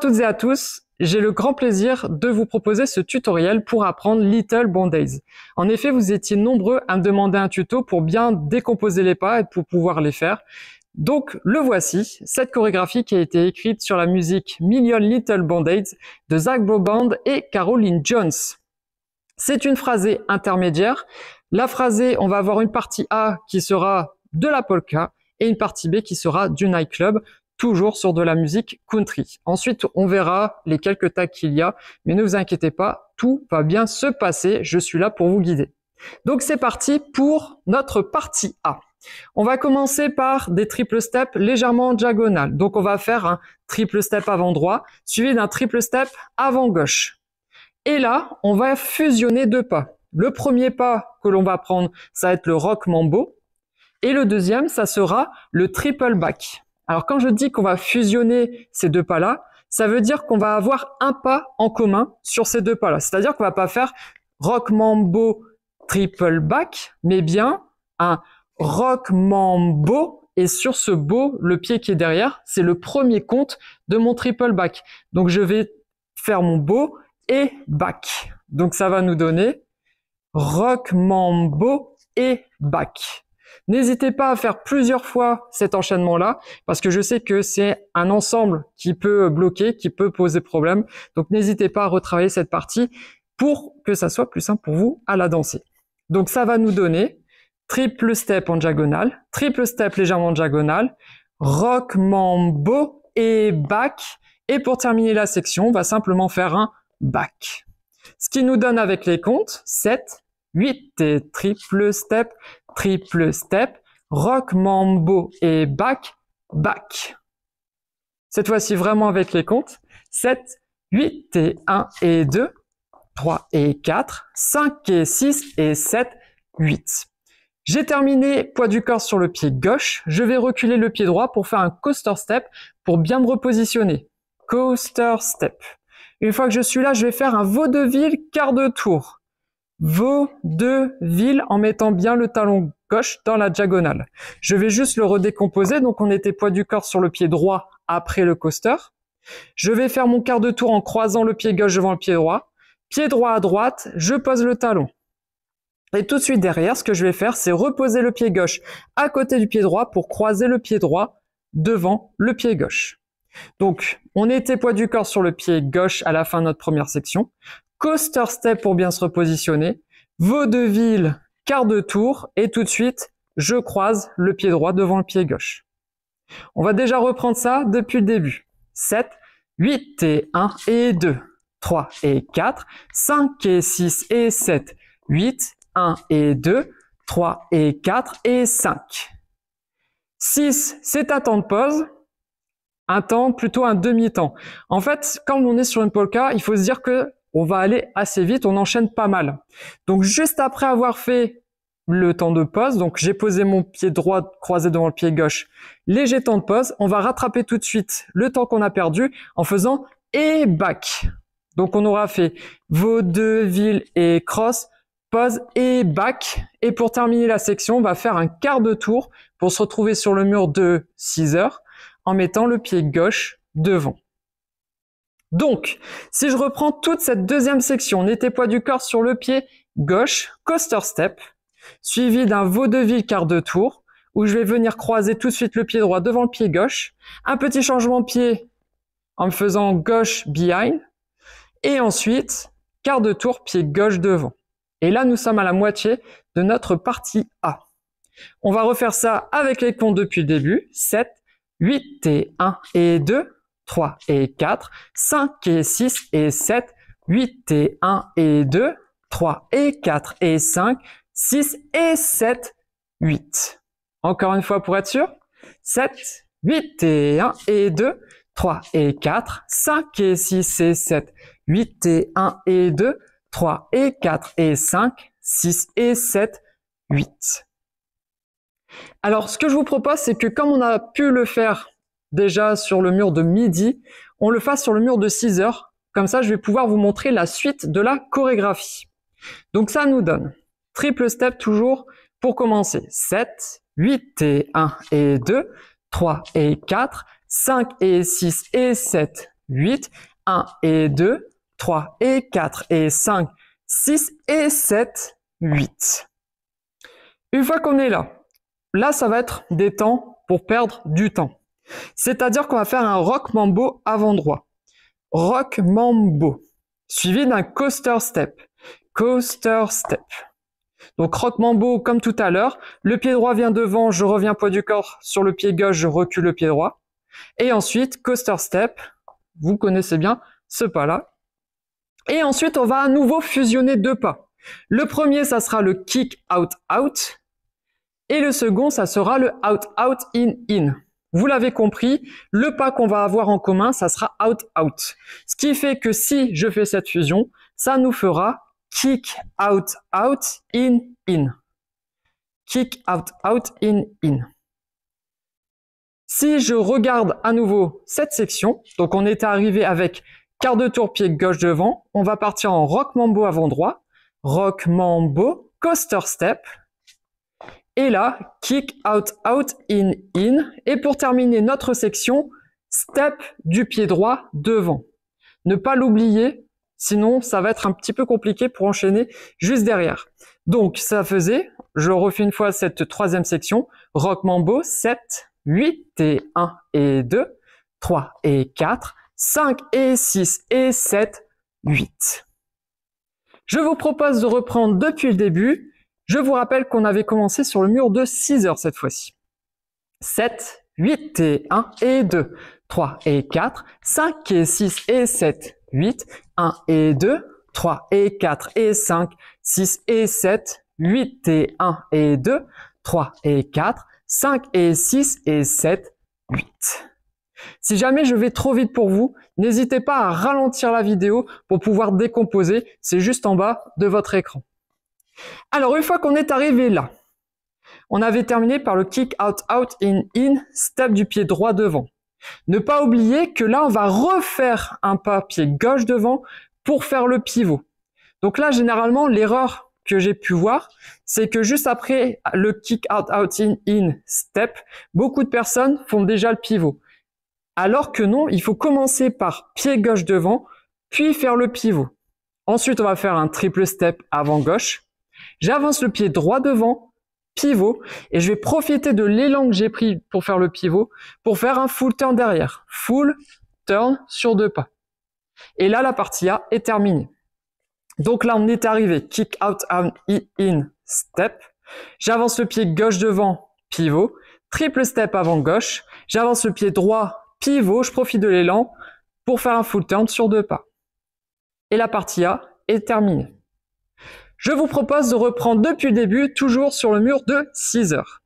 toutes et à tous, j'ai le grand plaisir de vous proposer ce tutoriel pour apprendre Little Band-Aids. En effet, vous étiez nombreux à me demander un tuto pour bien décomposer les pas et pour pouvoir les faire. Donc le voici, cette chorégraphie qui a été écrite sur la musique Million Little Band-Aids de Zac Brown et Caroline Jones. C'est une phrasée intermédiaire. La phrasée, on va avoir une partie A qui sera de la polka et une partie B qui sera du nightclub, toujours sur de la musique country. Ensuite, on verra les quelques tags qu'il y a, mais ne vous inquiétez pas, tout va bien se passer, je suis là pour vous guider. Donc c'est parti pour notre partie A. On va commencer par des triple steps légèrement en diagonale. Donc on va faire un triple step avant droit, suivi d'un triple step avant gauche. Et là, on va fusionner deux pas. Le premier pas que l'on va prendre, ça va être le rock mambo. Et le deuxième, ça sera le triple back. Alors quand je dis qu'on va fusionner ces deux pas-là, ça veut dire qu'on va avoir un pas en commun sur ces deux pas-là. C'est-à-dire qu'on va pas faire rock mambo triple back, mais bien un rock mambo, et sur ce bow, le pied qui est derrière, c'est le premier compte de mon triple back. Donc je vais faire mon bow et back. Donc ça va nous donner rock mambo et back. N'hésitez pas à faire plusieurs fois cet enchaînement-là, parce que je sais que c'est un ensemble qui peut bloquer, qui peut poser problème. Donc n'hésitez pas à retravailler cette partie pour que ça soit plus simple pour vous à la danser. Donc ça va nous donner triple step en diagonale, triple step légèrement en diagonale, rock mambo et back. Et pour terminer la section, on va simplement faire un back. Ce qui nous donne avec les comptes 7, 8 et triple step, rock mambo et back, back. Cette fois-ci vraiment avec les comptes 7, 8 et 1 et 2, 3 et 4, 5 et 6 et 7, 8. J'ai terminé poids du corps sur le pied gauche. Je vais reculer le pied droit pour faire un coaster step pour bien me repositionner. Coaster step. Une fois que je suis là, je vais faire un vaudeville quart de tour. Vaudeville en mettant bien le talon gauche dans la diagonale. Je vais juste le redécomposer. Donc on était poids du corps sur le pied droit après le coaster. Je vais faire mon quart de tour en croisant le pied gauche devant le pied droit. Pied droit à droite, je pose le talon. Et tout de suite derrière, ce que je vais faire, c'est reposer le pied gauche à côté du pied droit pour croiser le pied droit devant le pied gauche. Donc, on était poids du corps sur le pied gauche à la fin de notre première section. Coaster step pour bien se repositionner. Vaudeville, quart de tour. Et tout de suite, je croise le pied droit devant le pied gauche. On va déjà reprendre ça depuis le début. 7, 8 et 1 et 2, 3 et 4, 5 et 6 et 7, 8, 1 et 2, 3 et 4 et 5. 6, c'est un temps de pause. Un temps, plutôt un demi-temps. En fait, quand on est sur une polka, il faut se dire que on va aller assez vite, on enchaîne pas mal. Donc juste après avoir fait le temps de pause, donc j'ai posé mon pied droit croisé devant le pied gauche, léger temps de pause, on va rattraper tout de suite le temps qu'on a perdu en faisant et back. Donc on aura fait vaudeville et cross, pause et back. Et pour terminer la section, on va faire un quart de tour pour se retrouver sur le mur de 6 heures en mettant le pied gauche devant. Donc, si je reprends toute cette deuxième section, on était poids du corps sur le pied gauche, coaster step, suivi d'un vaudeville quart de tour, où je vais venir croiser tout de suite le pied droit devant le pied gauche, un petit changement de pied en me faisant gauche behind, et ensuite, quart de tour, pied gauche devant. Et là, nous sommes à la moitié de notre partie A. On va refaire ça avec les comptes depuis le début. 7, 8 et 1 et 2, 3 et 4, 5 et 6 et 7, 8 et 1 et 2, 3 et 4 et 5, 6 et 7, 8. Encore une fois pour être sûr. 7, 8 et 1 et 2, 3 et 4, 5 et 6 et 7, 8 et 1 et 2, 3 et 4 et 5, 6 et 7, 8. Alors, ce que je vous propose, c'est que comme on a pu le faire déjà sur le mur de midi, on le fasse sur le mur de 6 heures. Comme ça, je vais pouvoir vous montrer la suite de la chorégraphie. Donc ça nous donne triple step toujours pour commencer. 7, 8 et 1 et 2, 3 et 4, 5 et 6 et 7, 8, 1 et 2, 3 et 4 et 5, 6 et 7, 8. Une fois qu'on est là, ça va être des temps pour perdre du temps. C'est-à-dire qu'on va faire un rock mambo avant droit. Rock mambo, suivi d'un coaster step. Coaster step. Donc rock mambo comme tout à l'heure, le pied droit vient devant, je reviens poids du corps sur le pied gauche, je recule le pied droit. Et ensuite, coaster step, vous connaissez bien ce pas-là. Et ensuite, on va à nouveau fusionner deux pas. Le premier, ça sera le kick out out. Et le second, ça sera le out out in in. Vous l'avez compris, le pas qu'on va avoir en commun, ça sera out out. Ce qui fait que si je fais cette fusion, ça nous fera kick out out in in. Kick out out in in. Si je regarde à nouveau cette section, donc on est arrivé avec quart de tour pied gauche devant, on va partir en rock mambo avant droit, rock mambo, coaster step, et là, kick out out in in, et pour terminer notre section, step du pied droit devant. Ne pas l'oublier, sinon ça va être un petit peu compliqué pour enchaîner juste derrière. Donc ça faisait, je refais une fois cette troisième section, rock mambo, 7, 8 et 1 et 2, 3 et 4, 5 et 6 et 7, 8. Je vous propose de reprendre depuis le début. Je vous rappelle qu'on avait commencé sur le mur de 6 heures cette fois-ci. 7, 8 et 1 et 2, 3 et 4, 5 et 6 et 7, 8, 1 et 2, 3 et 4 et 5, 6 et 7, 8 et 1 et 2, 3 et 4, 5 et 6 et 7, 8. Si jamais je vais trop vite pour vous, n'hésitez pas à ralentir la vidéo pour pouvoir décomposer, c'est juste en bas de votre écran. Alors, une fois qu'on est arrivé là, on avait terminé par le kick out out in in, step du pied droit devant. Ne pas oublier que là, on va refaire un pas pied gauche devant pour faire le pivot. Donc là, généralement, l'erreur que j'ai pu voir, c'est que juste après le kick out out in in, step, beaucoup de personnes font déjà le pivot. Alors que non, il faut commencer par pied gauche devant, puis faire le pivot. Ensuite, on va faire un triple step avant gauche. J'avance le pied droit devant, pivot, et je vais profiter de l'élan que j'ai pris pour faire le pivot, pour faire un full turn derrière. Full turn sur deux pas. Et là, la partie A est terminée. Donc là, on est arrivé, kick out in, step. J'avance le pied gauche devant, pivot. Triple step avant gauche. J'avance le pied droit, pivot. Je profite de l'élan pour faire un full turn sur deux pas. Et la partie A est terminée. Je vous propose de reprendre depuis le début, toujours sur le mur de 6 heures.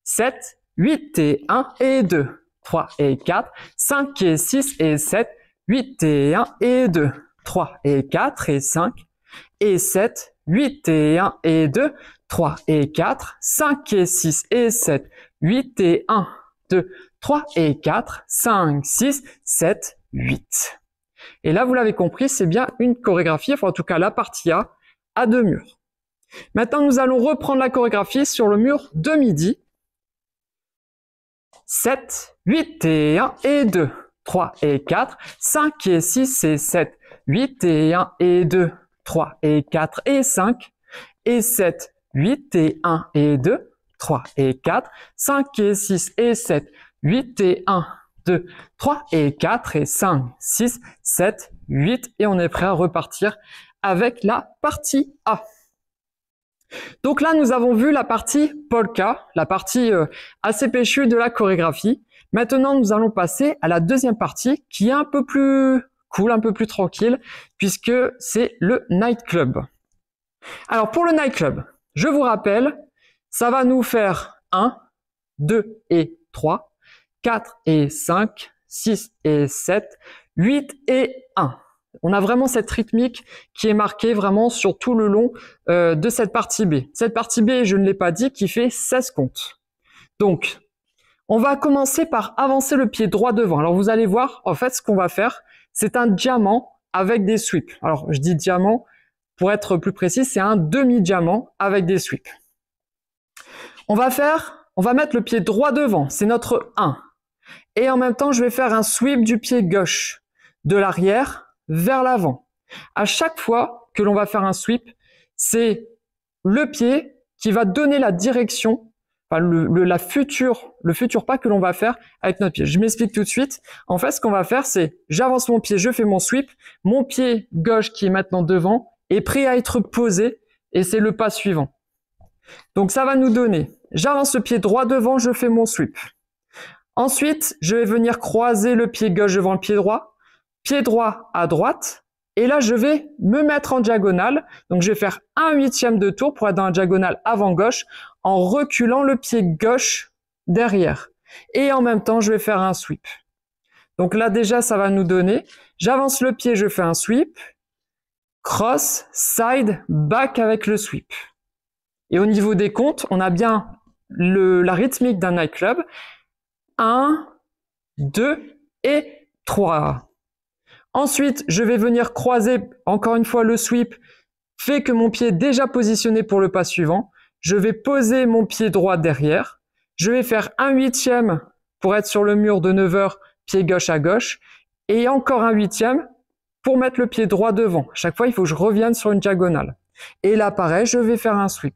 7, 8 et 1 et 2, 3 et 4, 5 et 6 et 7, 8 et 1 et 2, 3 et 4 et 5 et 7, 8 et 1 et 2, 3 et 4, 5 et 6 et 7, 8 et 1, 2, 3 et 4, 5, 6, 7, 8. Et là, vous l'avez compris, c'est bien une chorégraphie, enfin en tout cas la partie A, à deux murs. Maintenant, nous allons reprendre la chorégraphie sur le mur de midi. 7, 8 et 1 et 2, 3 et 4, 5 et 6 et 7, 8 et 1 et 2, 3 et 4 et 5, et 7, 8 et 1 et 2, 3 et 4, 5 et 6 et 7, 8 et 1, 2, 3 et 4 et 5, 6, 7, 8 et on est prêt à repartir avec la partie A. Donc là, nous avons vu la partie polka, la partie assez péchue de la chorégraphie. Maintenant, nous allons passer à la deuxième partie qui est un peu plus cool, un peu plus tranquille, puisque c'est le nightclub. Alors pour le nightclub, je vous rappelle, ça va nous faire 1, 2 et 3, 4 et 5, 6 et 7, 8 et 1. On a vraiment cette rythmique qui est marquée vraiment sur tout le long de cette partie B. Cette partie B, je ne l'ai pas dit, qui fait 16 comptes. Donc, on va commencer par avancer le pied droit devant. Alors, vous allez voir, en fait, ce qu'on va faire, c'est un diamant avec des sweeps. Alors, je dis diamant, pour être plus précis, c'est un demi-diamant avec des sweeps. On va mettre le pied droit devant, c'est notre 1. Et en même temps, je vais faire un sweep du pied gauche. de l'arrière vers l'avant. À chaque fois que l'on va faire un sweep, c'est le pied qui va donner la direction, enfin le futur pas que l'on va faire avec notre pied. Je m'explique tout de suite. En fait, ce qu'on va faire, c'est j'avance mon pied, je fais mon sweep, mon pied gauche qui est maintenant devant est prêt à être posé et c'est le pas suivant. Donc ça va nous donner, j'avance le pied droit devant, je fais mon sweep. Ensuite, je vais venir croiser le pied gauche devant le pied droit à droite, et là je vais me mettre en diagonale, donc je vais faire 1/8 de tour pour être dans la diagonale avant-gauche, en reculant le pied gauche derrière. Et en même temps, je vais faire un sweep. Donc là déjà, ça va nous donner, j'avance le pied, je fais un sweep, cross, side, back avec le sweep. Et au niveau des comptes, on a bien la rythmique d'un nightclub. 1, 2 et 3. Ensuite, je vais venir croiser, encore une fois, le sweep fait que mon pied est déjà positionné pour le pas suivant. Je vais poser mon pied droit derrière. Je vais faire 1/8 pour être sur le mur de 9h, pied gauche à gauche. Et encore 1/8 pour mettre le pied droit devant. À chaque fois, il faut que je revienne sur une diagonale. Et là, pareil, je vais faire un sweep.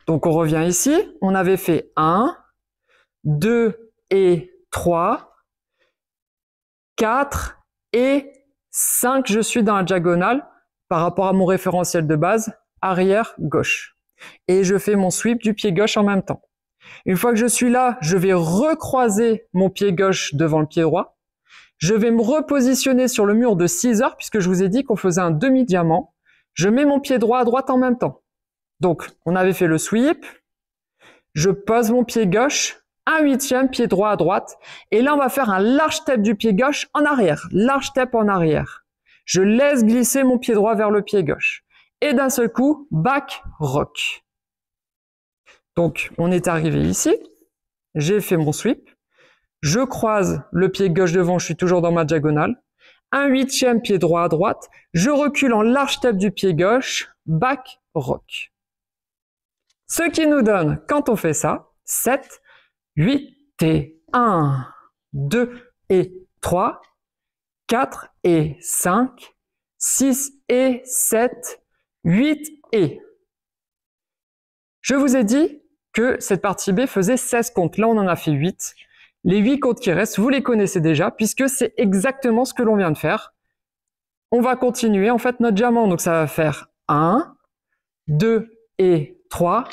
Donc, on revient ici. On avait fait 1, 2 et 3, 4 et 5, je suis dans la diagonale par rapport à mon référentiel de base, arrière, gauche. Et je fais mon sweep du pied gauche en même temps. Une fois que je suis là, je vais recroiser mon pied gauche devant le pied droit. Je vais me repositionner sur le mur de 6h puisque je vous ai dit qu'on faisait un demi-diamant. Je mets mon pied droit à droite en même temps. Donc, on avait fait le sweep. Je pose mon pied gauche, 1/8 pied droit à droite. Et là, on va faire un large step du pied gauche en arrière. Large step en arrière. Je laisse glisser mon pied droit vers le pied gauche. Et d'un seul coup, back, rock. Donc, on est arrivé ici. J'ai fait mon sweep. Je croise le pied gauche devant, je suis toujours dans ma diagonale. 1/8 pied droit à droite. Je recule en large step du pied gauche. Back, rock. Ce qui nous donne, quand on fait ça, 7, 8 et 1, 2 et 3, 4 et 5, 6 et 7, 8 et. Je vous ai dit que cette partie B faisait 16 comptes. Là, on en a fait 8. Les 8 comptes qui restent, vous les connaissez déjà puisque c'est exactement ce que l'on vient de faire. On va continuer en fait notre diamant. Donc ça va faire 1, 2 et 3,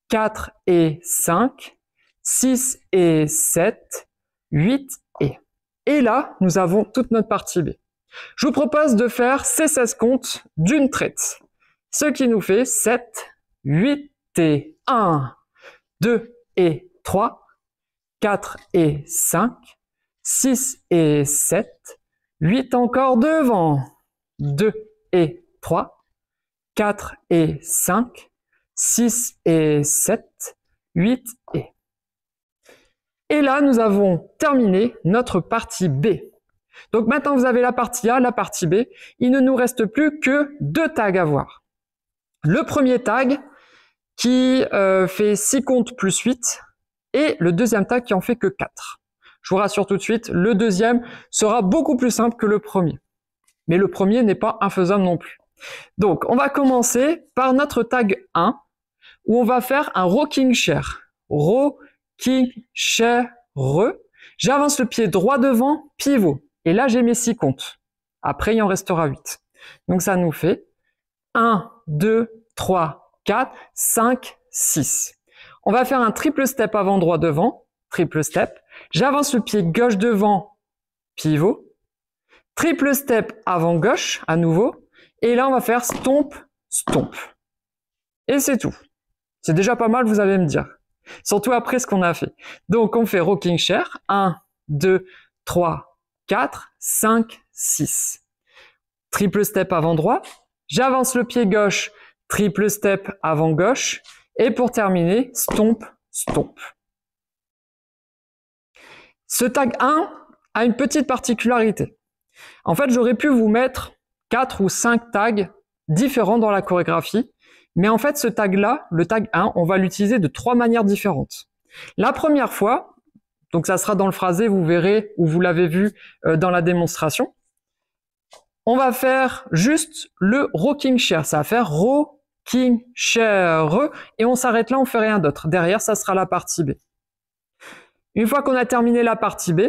4 et 5, 6 et 7, 8 et. Et là, nous avons toute notre partie B. Je vous propose de faire ces 16 comptes d'une traite. Ce qui nous fait 7, 8 et 1, 2 et 3, 4 et 5, 6 et 7, 8 encore devant, 2 et 3, 4 et 5, 6 et 7, 8 et. Et là, nous avons terminé notre partie B. Donc maintenant, vous avez la partie A, la partie B. Il ne nous reste plus que 2 tags à voir. Le premier tag qui fait 6 comptes plus 8 et le deuxième tag qui en fait que 4. Je vous rassure tout de suite, le deuxième sera beaucoup plus simple que le premier. Mais le premier n'est pas infaisable non plus. Donc, on va commencer par notre tag 1 où on va faire un rocking chair. Rocking chair. J'avance le pied droit devant, pivot. Et là, j'ai mes 6 comptes. Après, il en restera 8. Donc, ça nous fait 1, 2, 3, 4, 5, 6. On va faire un triple step avant droit devant. Triple step. J'avance le pied gauche devant, pivot. Triple step avant gauche, à nouveau. Et là, on va faire stomp, stomp. Et c'est tout. C'est déjà pas mal, vous allez me dire. Surtout après ce qu'on a fait. Donc, on fait rocking chair. 1, 2, 3, 4, 5, 6. Triple step avant droit. J'avance le pied gauche. Triple step avant gauche. Et pour terminer, stomp, stomp. Ce tag 1 a une petite particularité. En fait, j'aurais pu vous mettre 4 ou 5 tags différents dans la chorégraphie. Mais en fait, ce tag-là, le tag 1, on va l'utiliser de 3 manières différentes. La première fois, Donc ça sera dans le phrasé, vous verrez, ou vous l'avez vu dans la démonstration. On va faire juste le rocking chair. Ça va faire rocking chair. Et on s'arrête là, on fait rien d'autre. Derrière, ça sera la partie B. Une fois qu'on a terminé la partie B,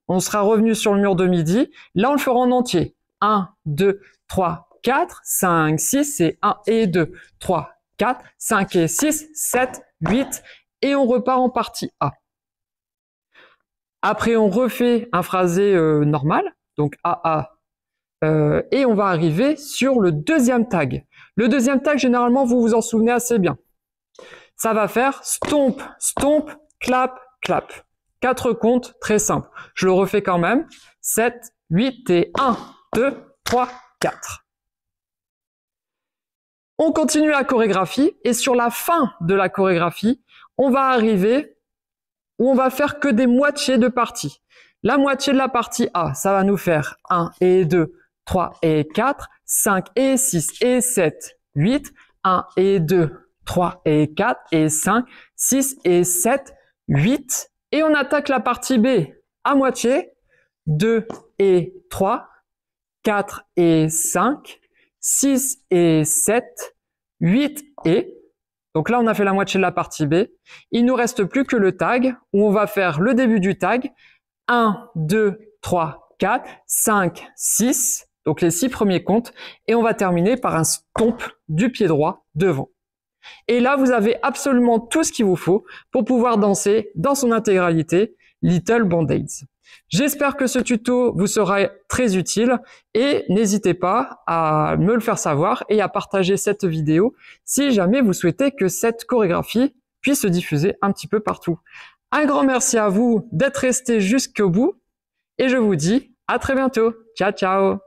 on sera revenu sur le mur de midi. Là, on le fera en entier. 1, 2, 3, 4, 5, 6 et 1 et 2, 3, 4, 5 et 6, 7, 8 et on repart en partie A. Après, on refait un phrasé normal, donc AA, et on va arriver sur le deuxième tag. Le deuxième tag, généralement, vous vous en souvenez assez bien. Ça va faire stomp, stomp, clap, clap. 4 comptes, très simples. Je le refais quand même. 7, 8 et 1, 2, 3, 4. On continue la chorégraphie et sur la fin de la chorégraphie, on va arriver où on va faire que des moitiés de parties. La moitié de la partie A, ça va nous faire 1 et 2, 3 et 4, 5 et 6 et 7, 8, 1 et 2, 3 et 4 et 5, 6 et 7, 8. Et on attaque la partie B à moitié, 2 et 3, 4 et 5, 6 et 7, 8 et... Donc là, on a fait la moitié de la partie B. Il nous reste plus que le tag, où on va faire le début du tag. 1, 2, 3, 4, 5, 6, donc les 6 premiers comptes. Et on va terminer par un stomp du pied droit devant. Et là, vous avez absolument tout ce qu'il vous faut pour pouvoir danser dans son intégralité Little Band-Aids. J'espère que ce tuto vous sera très utile et n'hésitez pas à me le faire savoir et à partager cette vidéo si jamais vous souhaitez que cette chorégraphie puisse se diffuser un petit peu partout. Un grand merci à vous d'être resté jusqu'au bout et je vous dis à très bientôt. Ciao, ciao!